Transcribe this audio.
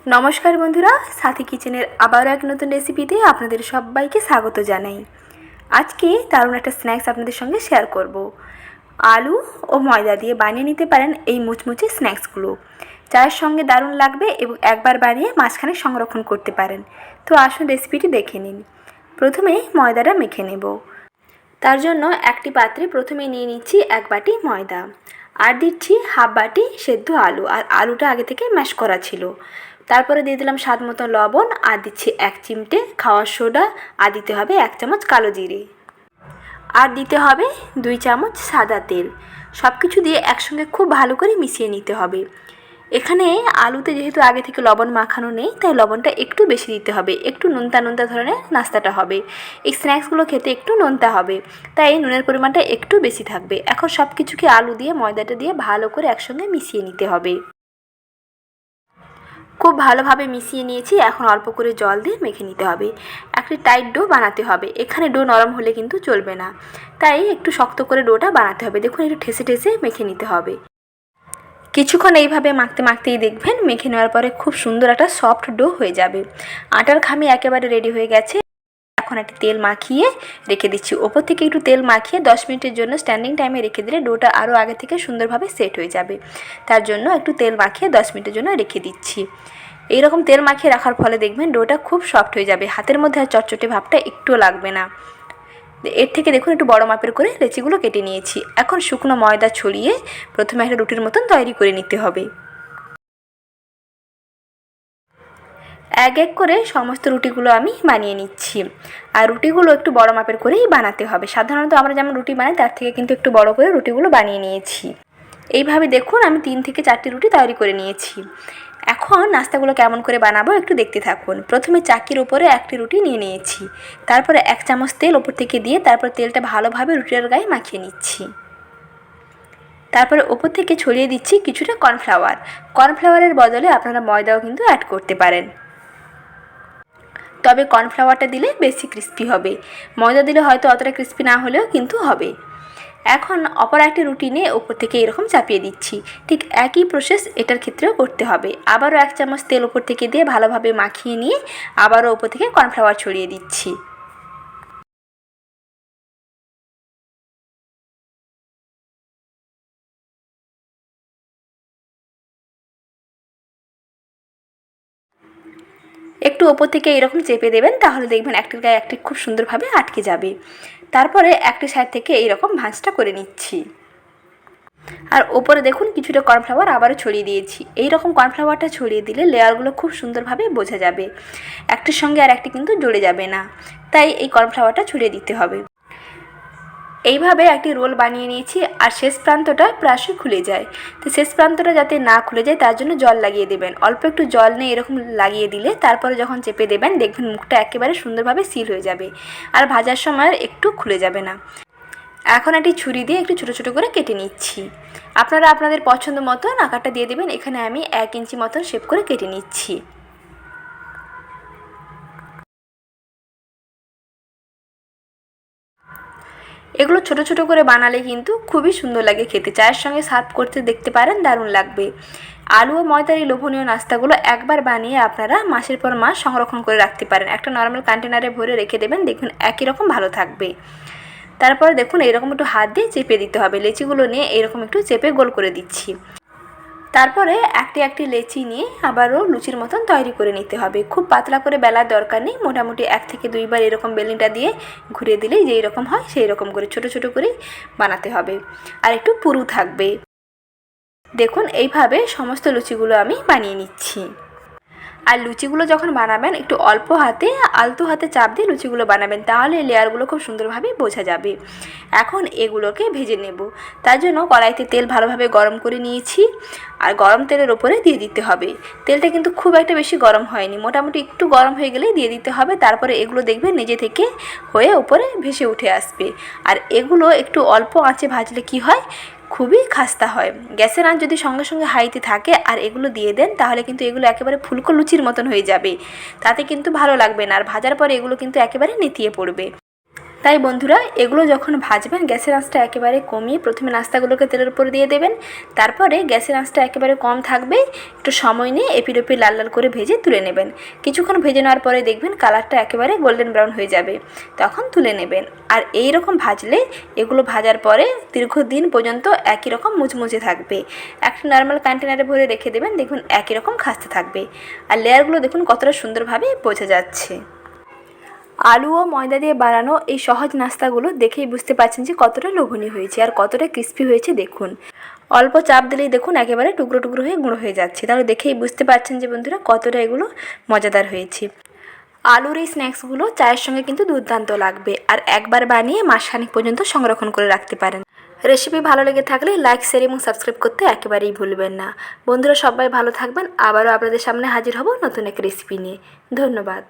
নমস্কার বন্ধুরা, সাথী কিচেনের আবারও এক নতুন রেসিপিতে আপনাদের সবাইকে স্বাগত জানাই। আজকে দারুণ একটা স্ন্যাক্স আপনাদের সঙ্গে শেয়ার করব। আলু ও ময়দা দিয়ে বানিয়ে নিতে পারেন এই মুচমুচে স্ন্যাক্সগুলো। চায়ের সঙ্গে দারুণ লাগবে এবং একবার বানিয়ে মাঝখানে সংরক্ষণ করতে পারেন। তো আসুন রেসিপিটি দেখে নিন। প্রথমে ময়দাটা মেখে নেব। তার জন্য একটি পাত্রে প্রথমে নিয়ে নিচ্ছি 1 বাটি ময়দা, আর দিচ্ছি হাফ বাটি সেদ্ধ আলু, আর আলুটা আগে থেকে ম্যাশ করা ছিল। তারপরে দিয়ে দিলাম স্বাদ মতো লবণ, আর দিচ্ছি 1 চিমটে খাওয়ার সোডা, আর দিতে হবে 1 চামচ কালো জিরে, আর দিতে হবে 2 চামচ সাদা তেল। সব কিছু দিয়ে একসঙ্গে খুব ভালো করে মিশিয়ে নিতে হবে। এখানে আলুতে যেহেতু আগে থেকে লবণ মাখানো নেই, তাই লবণটা একটু বেশি দিতে হবে। একটু নোনতা নোনতা ধরনের নাস্তাটা হবে। এই স্ন্যাক্সগুলো খেতে একটু নোনতা হবে, তাই নুনের পরিমাণটা একটু বেশি থাকবে। এখন সব কিছুকে আলু দিয়ে ময়দাটা দিয়ে ভালো করে একসঙ্গে মিশিয়ে নিতে হবে। খুব ভালোভাবে মিশিয়ে নিয়েছি। এখন অল্প করে জল দিয়ে মেখে নিতে হবে। একটি টাইট ডো বানাতে হবে। এখানে ডো নরম হলে কিন্তু চলবে না, তাই একটু শক্ত করে ডোটা বানাতে হবে। দেখুন, একটু ঠেসে ঠেসে মেখে নিতে হবে। কিছুক্ষণ এইভাবে মাখতে মাখতেই দেখবেন মেখে নেওয়ার পরে খুব সুন্দর একটা সফট ডো হয়ে যাবে। আটার খামি একেবারে রেডি হয়ে গেছে। এখন একটি তেল মাখিয়ে রেখে দিচ্ছি। ওপর থেকে একটু তেল মাখিয়ে 10 মিনিটের জন্য স্ট্যান্ডিং টাইমে রেখে দিলে ডোটা আরও আগে থেকে সুন্দরভাবে সেট হয়ে যাবে। তার জন্য একটু তেল মাখিয়ে 10 মিনিটের জন্য রেখে দিচ্ছি। এইরকম তেল মাখিয়ে রাখার ফলে দেখবেন ডোটা খুব সফট হয়ে যাবে। হাতের মধ্যে আর চটচটে ভাবটা একটুও লাগবে না। এর থেকে দেখুন একটু বড় মাপের করে লেচিগুলো কেটে নিয়েছি। এখন শুকনো ময়দা ছড়িয়ে প্রথমে একটা রুটির মতন তৈরি করে নিতে হবে। এক এক করে সমস্ত রুটিগুলো আমি বানিয়ে নিচ্ছি। আর রুটিগুলো একটু বড় মাপের করেই বানাতে হবে। সাধারণত আমরা যেমন রুটি বানাই তার থেকে কিন্তু একটু বড় করে রুটিগুলো বানিয়ে নিয়েছি। এইভাবে দেখুন আমি 3 থেকে 4টি রুটি তৈরি করে নিয়েছি। এখন নাস্তাগুলো কেমন করে বানাবো একটু দেখতে থাকুন। প্রথমে চাকির উপরে একটি রুটি নিয়ে নিয়েছি। তারপরে 1 চামচ তেল ওপর থেকে দিয়ে তারপর তেলটা ভালোভাবে রুটির গায়ে মাখিয়ে নিচ্ছি। তারপরে ওপর থেকে ছড়িয়ে দিচ্ছি কিছুটা কর্নফ্লাওয়ার। কর্নফ্লাওয়ারের বদলে আপনারা ময়দাও কিন্তু অ্যাড করতে পারেন, তবে কর্নফ্লাওয়ারটা দিলে বেশি ক্রিস্পি হবে। ময়দা দিলে হয়তো অতটা ক্রিস্পি না হলেও কিন্তু হবে। এখন অপর একটি রুটি নিয়ে ওপর থেকে এরকম চাপিয়ে দিচ্ছি। ঠিক একই প্রসেস এটার ক্ষেত্রেও করতে হবে। আবারও 1 চামচ তেল ওপর থেকে দিয়ে ভালোভাবে মাখিয়ে নিয়ে আবারও ওপর থেকে কর্নফ্লাওয়ার ছড়িয়ে দিচ্ছি। একটু ওপর থেকে এরকম চেপে দেবেন, তাহলে দেখবেন একটির গায়ে একটি খুব সুন্দরভাবে আটকে যাবে। তারপরে একটি সাইড থেকে এইরকম ভাঁজটা করে নিচ্ছি। আর ওপরে দেখুন কিছুটা কর্নফ্লাওয়ার আবারও ছড়িয়ে দিয়েছি। এই রকম কর্নফ্লাওয়ারটা ছড়িয়ে দিলে লেয়ারগুলো খুব সুন্দরভাবে বোঝা যাবে। একটির সঙ্গে আর একটি কিন্তু জড়ে যাবে না, তাই এই কর্নফ্লাওয়ারটা ছড়িয়ে দিতে হবে। এইভাবে একটি রোল বানিয়ে নিয়েছি। আর শেষ প্রান্তটা প্রায়শই খুলে যায়, তো শেষ প্রান্তটা যাতে না খুলে যায় তার জন্য জল লাগিয়ে দেবেন। অল্প একটু জল নিয়ে এরকম লাগিয়ে দিলে তারপরে যখন চেপে দেবেন দেখবেন মুখটা একেবারে সুন্দরভাবে সিল হয়ে যাবে, আর ভাজার সময় একটু খুলে যাবে না। এখন একটি ছুরি দিয়ে একটু ছোটো ছোটো করে কেটে নিচ্ছি। আপনারা আপনাদের পছন্দ মতন আকারটা দিয়ে দেবেন। এখানে আমি 1 ইঞ্চি মতন শেপ করে কেটে নিচ্ছি। এগুলো ছোটো ছোটো করে বানালে কিন্তু খুবই সুন্দর লাগে খেতে। চায়ের সঙ্গে সার্ভ করতে দেখতে পারেন, দারুণ লাগবে। আলু ও ময়দার এই লোভনীয় নাস্তাগুলো একবার বানিয়ে আপনারা মাসের পর মাস সংরক্ষণ করে রাখতে পারেন। একটা নর্মাল কন্টেনারে ভরে রেখে দেবেন, দেখুন একই রকম ভালো থাকবে। তারপরে দেখুন এইরকম একটু হাত দিয়ে চেপে দিতে হবে। লেচিগুলো নিয়ে এরকম একটু চেপে গোল করে দিচ্ছি। তারপরে একটি একটি লেচি নিয়ে আবারও লুচির মতন তৈরি করে নিতে হবে। খুব পাতলা করে বেলার দরকার নেই, মোটামুটি 1 থেকে 2 বার এরকম বেলনিটা দিয়ে ঘুরিয়ে দিলেই যেই রকম হয় সেই রকম করে ছোট ছোট করে বানাতে হবে। আর একটু পুরু থাকবে। দেখুন এইভাবে সমস্ত লুচিগুলো আমি বানিয়ে নিচ্ছি। আর লুচিগুলো যখন বানাবেন একটু অল্প হাতে আলতো হাতে চাপ দিয়ে লুচিগুলো বানাবেন, তাহলে লেয়ারগুলো খুব সুন্দরভাবে বোঝা যাবে। এখন এগুলোকে ভেজে নেব। তার জন্য কড়াইতে তেল ভালোভাবে গরম করে নিয়েছি, আর গরম তেলের ওপরে দিয়ে দিতে হবে। তেলটা কিন্তু খুব একটা বেশি গরম হয়নি, মোটামুটি একটু গরম হয়ে গেলেই দিয়ে দিতে হবে। তারপরে এগুলো দেখবেন নিজে থেকে হয়ে উপরে ভেসে উঠে আসবে। আর এগুলো একটু অল্প আঁচে ভাজলে কি হয়, খুবই খাস্তা হয়। গ্যাসের আঁচ যদি সঙ্গে সঙ্গে হাইতে থাকে আর এগুলো দিয়ে দেন, তাহলে কিন্তু এগুলো একেবারে ফুলকো লুচির মতন হয়ে যাবে। তাতে কিন্তু ভালো লাগবে না, আর ভাজার পরে এগুলো কিন্তু একেবারে নেতিয়ে পড়বে। তাই বন্ধুরা এগুলো যখন ভাজবেন গ্যাসের আঁচটা একেবারে কমিয়ে প্রথমে নাস্তাগুলোকে তেলের উপর দিয়ে দেবেন। তারপরে গ্যাসের আঁচটা একেবারে কম থাকবে, একটু সময় নিয়ে এপিট ওপিট লাল লাল করে ভেজে তুলে নেবেন। কিছুক্ষণ ভেজে নেওয়ার পরে দেখবেন কালারটা একেবারে গোল্ডেন ব্রাউন হয়ে যাবে, তখন তুলে নেবেন। আর এই রকম ভাজলে এগুলো ভাজার পরে দীর্ঘদিন পর্যন্ত একই রকম মুচমুচে থাকবে। একটা নর্মাল কন্টেনারে ভরে রেখে দেবেন, দেখুন একই রকম খাস্তে থাকবে। আর লেয়ারগুলো দেখুন কতটা সুন্দরভাবে বোঝা যাচ্ছে। আলু ও ময়দা দিয়ে বানানো এই সহজ নাস্তাগুলো দেখেই বুঝতে পারছেন যে কতটা লোভনীয় হয়েছে আর কতটা ক্রিস্পি হয়েছে। দেখুন অল্প চাপ দিলেই দেখুন একেবারে টুকরো টুকরো হয়ে গুঁড়ো হয়ে যাচ্ছে। তাহলে দেখেই বুঝতে পারছেন যে বন্ধুরা কতটা এগুলো মজাদার হয়েছে। আলুর এই স্ন্যাক্সগুলো চায়ের সঙ্গে কিন্তু দুর্দান্ত লাগবে, আর একবার বানিয়ে মাসখানেক পর্যন্ত সংরক্ষণ করে রাখতে পারেন। রেসিপি ভালো লেগে থাকলে লাইক, শেয়ার এবং সাবস্ক্রাইব করতে একেবারেই ভুলবেন না। বন্ধুরা সবাই ভালো থাকবেন, আবারও আপনাদের সামনে হাজির হব নতুন এক রেসিপি নিয়ে। ধন্যবাদ।